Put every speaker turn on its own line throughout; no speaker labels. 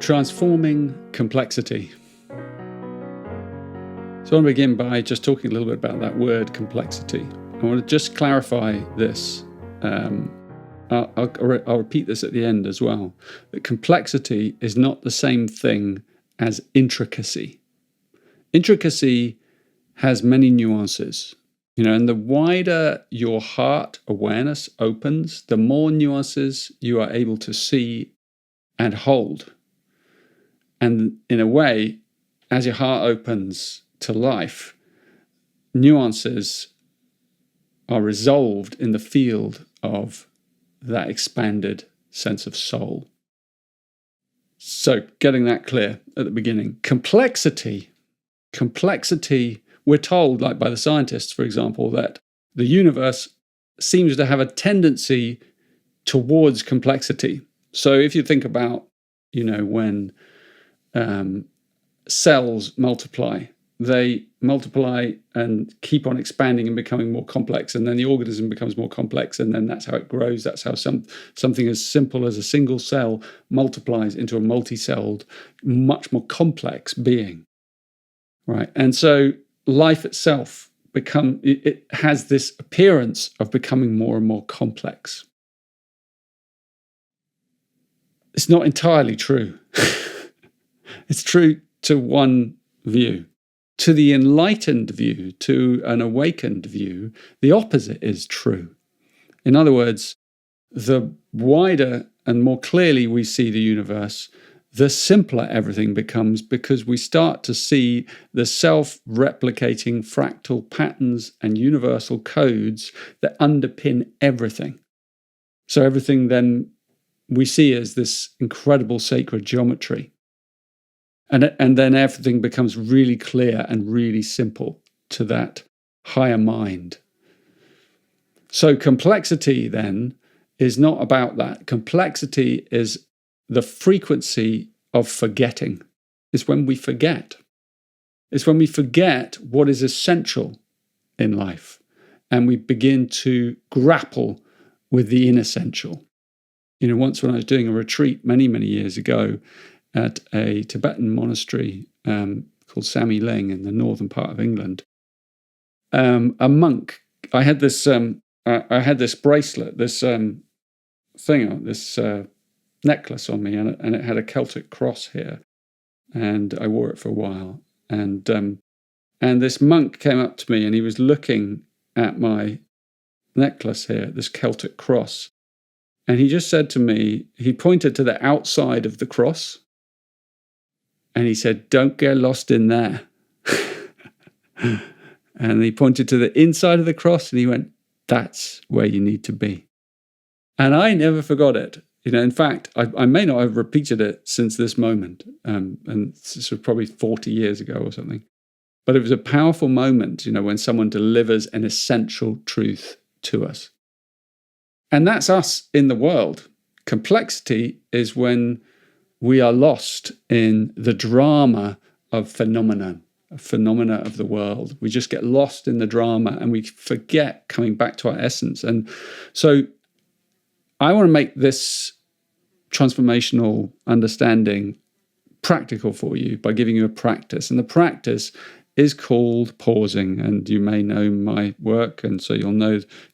Transforming complexity. So I want to begin by just talking a little bit about that word complexity. I want to just clarify this. I'll repeat this at the end as well. That complexity is not the same thing as intricacy. Intricacy has many nuances, and the wider your heart awareness opens, the more nuances you are able to see and hold. And in a way, as your heart opens to life, nuances are resolved in the field of that expanded sense of soul. So getting that clear at the beginning. Complexity, we're told, like by the scientists, for example, that the universe seems to have a tendency towards complexity. So if you think about, when cells multiply, they multiply and keep on expanding and becoming more complex, and then the organism becomes more complex, and then that's how it grows. That's how something as simple as a single cell multiplies into a multi-celled, much more complex being, right? And so life itself it has this appearance of becoming more and more complex. It's not entirely true. It's true to one view. To the enlightened view, to an awakened view, the opposite is true. In other words, the wider and more clearly we see the universe, the simpler everything becomes, because we start to see the self-replicating fractal patterns and universal codes that underpin everything. So everything then we see as this incredible sacred geometry. And then everything becomes really clear and really simple to that higher mind. So complexity then is not about that. Complexity is the frequency of forgetting. It's when we forget. It's when we forget what is essential in life, and we begin to grapple with the inessential. Once when I was doing a retreat many, many years ago at a Tibetan monastery called Samye Ling in the northern part of England, a monk, I had this bracelet, this necklace on me, and it had a Celtic cross here, and I wore it for a while. And this monk came up to me, and he was looking at my necklace here, this Celtic cross. And he just said to me, he pointed to the outside of the cross, and he said, "Don't get lost in there." And he pointed to the inside of the cross, and he went, "That's where you need to be." And I never forgot it. In fact, I may not have repeated it since this moment, and this was probably 40 years ago or something. But it was a powerful moment, when someone delivers an essential truth to us. And that's us in the world. Complexity is when we are lost in the drama of phenomena of the world. We just get lost in the drama and we forget coming back to our essence. And so I want to make this transformational understanding practical for you by giving you a practice. And the practice is called pausing. And you may know my work, and so you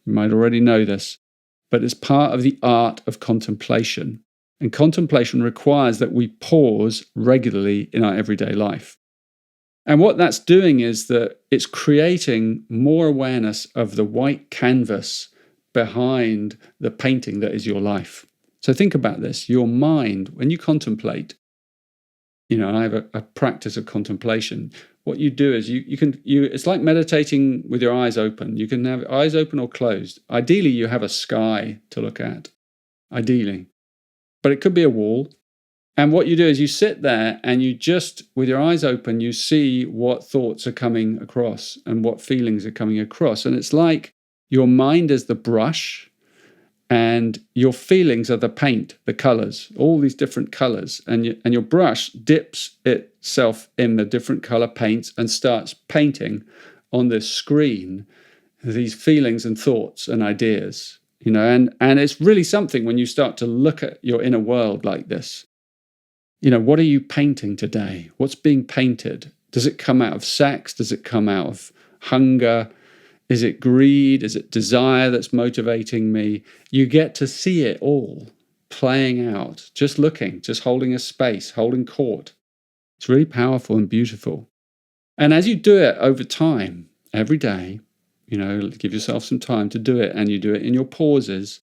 might already know this. But it's part of the art of contemplation. And contemplation requires that we pause regularly in our everyday life. And what that's doing is that it's creating more awareness of the white canvas behind the painting that is your life. So think about this. Your mind, when you contemplate, I have a practice of contemplation. What you do is it's like meditating with your eyes open. You can have eyes open or closed. Ideally, you have a sky to look at. Ideally. But it could be a wall. And what you do is you sit there and you just, with your eyes open, you see what thoughts are coming across and what feelings are coming across. And it's like your mind is the brush and your feelings are the paint, the colors, all these different colors. And your brush dips itself in the different color paints and starts painting on this screen these feelings and thoughts and ideas. And it's really something when you start to look at your inner world like this. What are you painting today? What's being painted? Does it come out of sex? Does it come out of hunger? Is it greed? Is it desire that's motivating me? You get to see it all playing out, just looking, just holding a space, holding court. It's really powerful and beautiful. And as you do it over time, every day, give yourself some time to do it, and you do it in your pauses,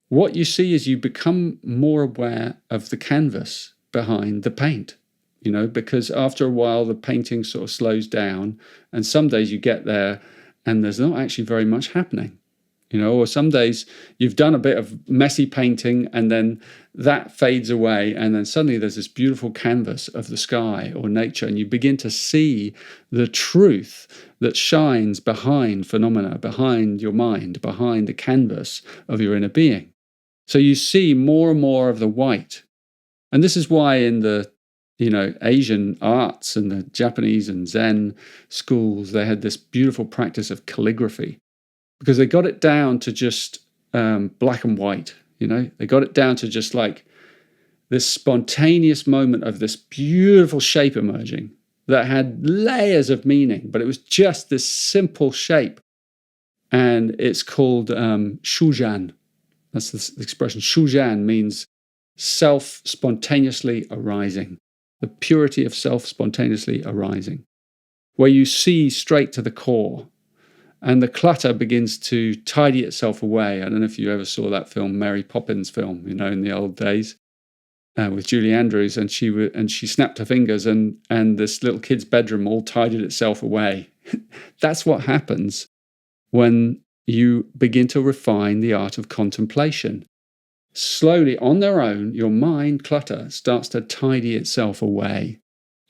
what you see is you become more aware of the canvas behind the paint, because after a while the painting sort of slows down, and some days you get there and there's not actually very much happening, or some days you've done a bit of messy painting and then that fades away, and then suddenly there's this beautiful canvas of the sky or nature, and you begin to see the truth that shines behind phenomena, behind your mind, behind the canvas of your inner being. So you see more and more of the white. And this is why in the Asian arts and the Japanese and Zen schools, they had this beautiful practice of calligraphy, because they got it down to just black and white. They got it down to just like this spontaneous moment of this beautiful shape emerging that had layers of meaning, but it was just this simple shape. And it's called shujan. That's the expression. Shujan means self spontaneously arising, the purity of self spontaneously arising, where you see straight to the core. And the clutter begins to tidy itself away. I don't know if you ever saw that film, Mary Poppins film, in the old days, with Julie Andrews, and she snapped her fingers, and this little kid's bedroom all tidied itself away. That's what happens when you begin to refine the art of contemplation. Slowly, on their own, your mind clutter starts to tidy itself away,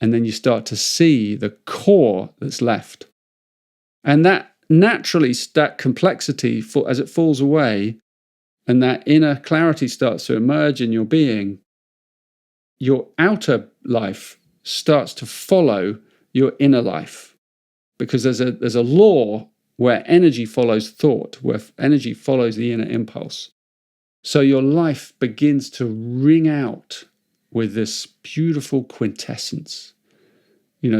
and then you start to see the core that's left. And that naturally, that complexity, as it falls away, and that inner clarity starts to emerge in your being, your outer life starts to follow your inner life, because there's a law where energy follows thought, where energy follows the inner impulse. So your life begins to ring out with this beautiful quintessence.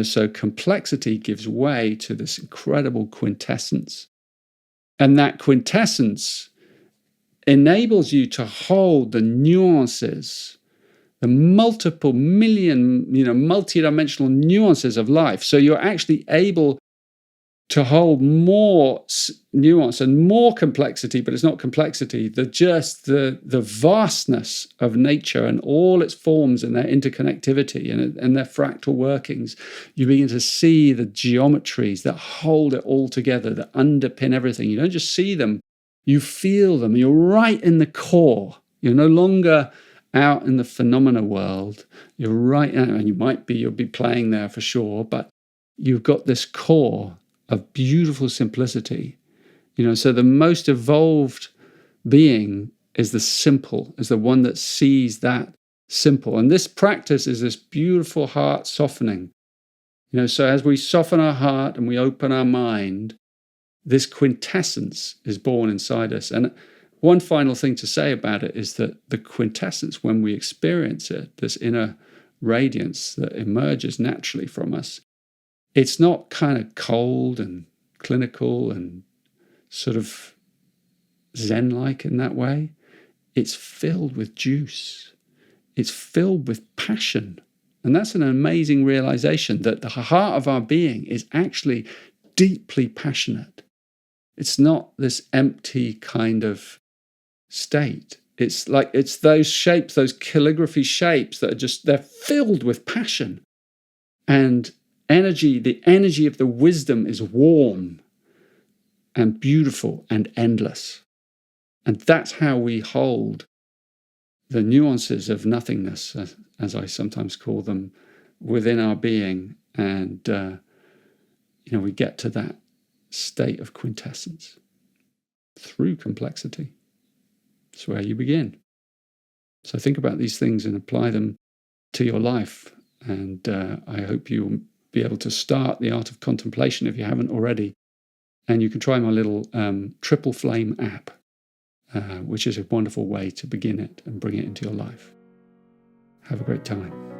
So complexity gives way to this incredible quintessence. And that quintessence enables you to hold the nuances, the multiple million, multidimensional nuances of life. So you're actually able to hold more nuance and more complexity, but it's not complexity, the vastness of nature and all its forms and their interconnectivity and their fractal workings. You begin to see the geometries that hold it all together, that underpin everything. You don't just see them, you feel them. You're right in the core. You're no longer out in the phenomena world. You're right, and you'll be playing there for sure, but you've got this core of beautiful simplicity. So the most evolved being is the simple, is the one that sees that simple. And this practice is this beautiful heart softening. So as we soften our heart and we open our mind, this quintessence is born inside us. And one final thing to say about it is that the quintessence, when we experience it, this inner radiance that emerges naturally from us, it's not kind of cold and clinical and sort of Zen-like in that way. It's filled with juice. It's filled with passion. And that's an amazing realization, that the heart of our being is actually deeply passionate. It's not this empty kind of state. It's those shapes, those calligraphy shapes that they're filled with passion. And energy, the energy of the wisdom is warm and beautiful and endless. And that's how we hold the nuances of nothingness, as I sometimes call them, within our being. And, we get to that state of quintessence through complexity. It's where you begin. So think about these things and apply them to your life. And I hope you'll be able to start the art of contemplation if you haven't already. And you can try my little Triple Flame app, which is a wonderful way to begin it and bring it into your life. Have a great time.